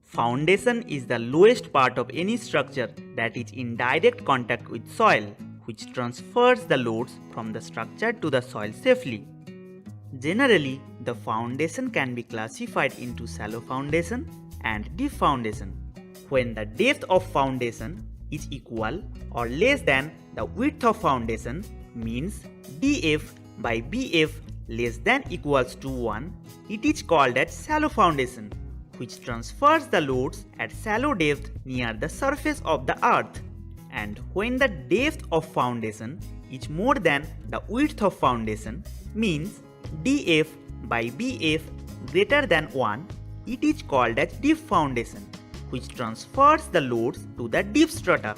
Foundation is the lowest part of any structure that is in direct contact with soil, which transfers the loads from the structure to the soil safely. Generally, the foundation can be classified into shallow foundation and deep foundation. When the depth of foundation is equal or less than the width of foundation, means df by bf less than equals to 1, it is called as shallow foundation, which transfers the loads at shallow depth near the surface of the earth. And when the depth of foundation is more than the width of foundation, means df by bf greater than 1, it is called as deep foundation, which transfers the loads to the deep strata.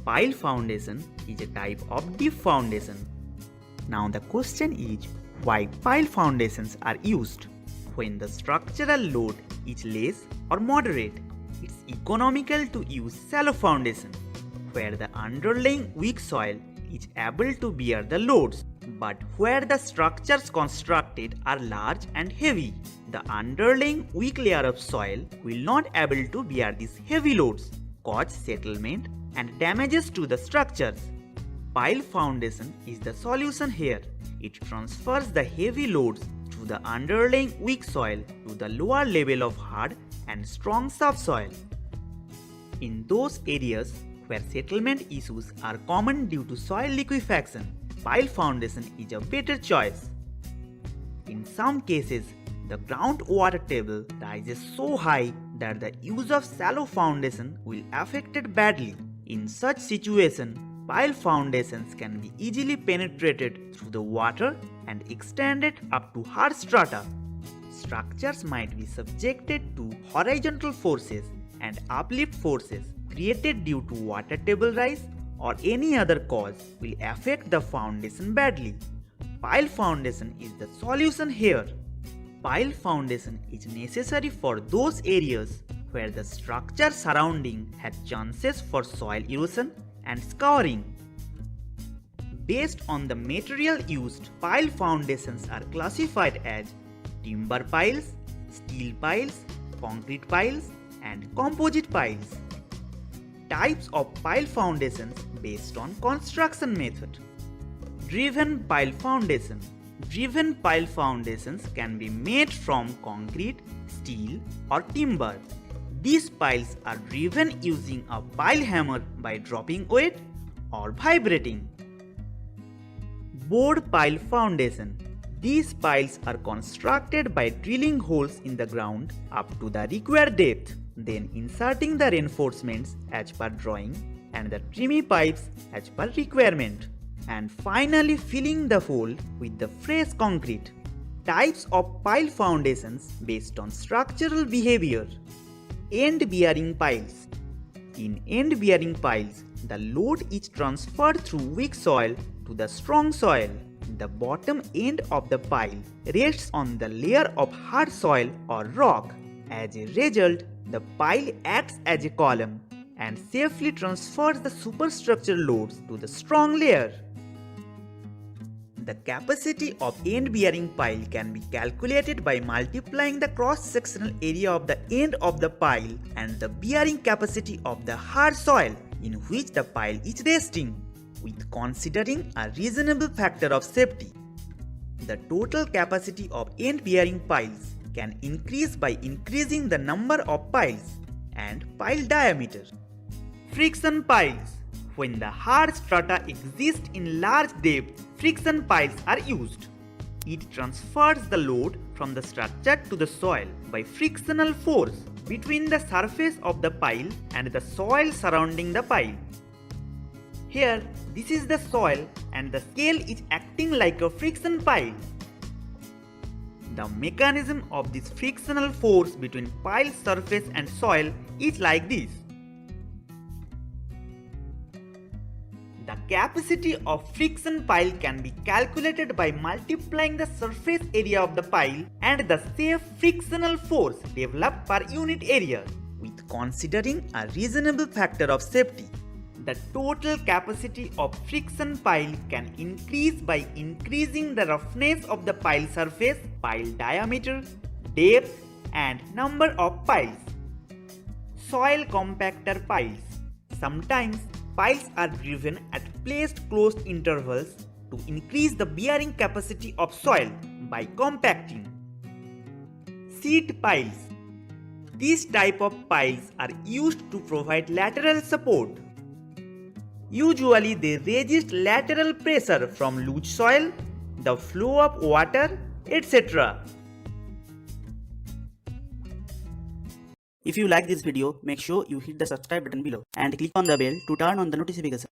Pile foundation is a type of deep foundation. Now the question is, why pile foundations are used? When the structural load is less or moderate, it's economical to use shallow foundation, where the underlying weak soil is able to bear the loads, but where the structures constructed are large and heavy, the underlying weak layer of soil will not able to bear these heavy loads, cause settlement and damages to the structures. Pile foundation is the solution here. It transfers the heavy loads to the underlying weak soil to the lower level of hard and strong subsoil. In those areas where settlement issues are common due to soil liquefaction, pile foundation is a better choice. In some cases, the groundwater table rises so high that the use of shallow foundation will affect it badly. In such situation, pile foundations can be easily penetrated through the water and extended up to hard strata. Structures might be subjected to horizontal forces and uplift forces created due to water table rise or any other cause will affect the foundation badly. Pile foundation is the solution here. Pile foundation is necessary for those areas where the structure surrounding has chances for soil erosion and scouring. Based on the material used, pile foundations are classified as timber piles, steel piles, concrete piles, and composite piles. Types of pile foundations based on construction method. Driven pile foundation. Driven pile foundations can be made from concrete, steel, or timber. These piles are driven using a pile hammer by dropping weight or vibrating. Bored pile foundation. These piles are constructed by drilling holes in the ground up to the required depth, then inserting the reinforcements as per drawing and the trimmy pipes as per requirement, and finally filling the hole with the fresh concrete. Types of pile foundations based on structural behavior. End-bearing piles. In end-bearing piles, the load is transferred through weak soil to the strong soil. The bottom end of the pile rests on the layer of hard soil or rock. As a result, the pile acts as a column and safely transfers the superstructure loads to the strong layer. The capacity of end-bearing pile can be calculated by multiplying the cross-sectional area of the end of the pile and the bearing capacity of the hard soil in which the pile is resting, with considering a reasonable factor of safety. The total capacity of end-bearing piles can increase by increasing the number of piles and pile diameter. Friction piles. When the hard strata exist in large depth, friction piles are used. It transfers the load from the structure to the soil by frictional force between the surface of the pile and the soil surrounding the pile. Here, this is the soil and the scale is acting like a friction pile. The mechanism of this frictional force between pile surface and soil is like this. The capacity of friction pile can be calculated by multiplying the surface area of the pile and the safe frictional force developed per unit area, with considering a reasonable factor of safety. The total capacity of friction pile can increase by increasing the roughness of the pile surface, pile diameter, depth and number of piles. Soil compactor piles. Sometimes piles are driven at placed closed intervals to increase the bearing capacity of soil by compacting. Seat piles. These type of piles are used to provide lateral support. Usually they resist lateral pressure from loose soil, the flow of water, etc. If you like this video, make sure you hit the subscribe button below and click on the bell to turn on the notification.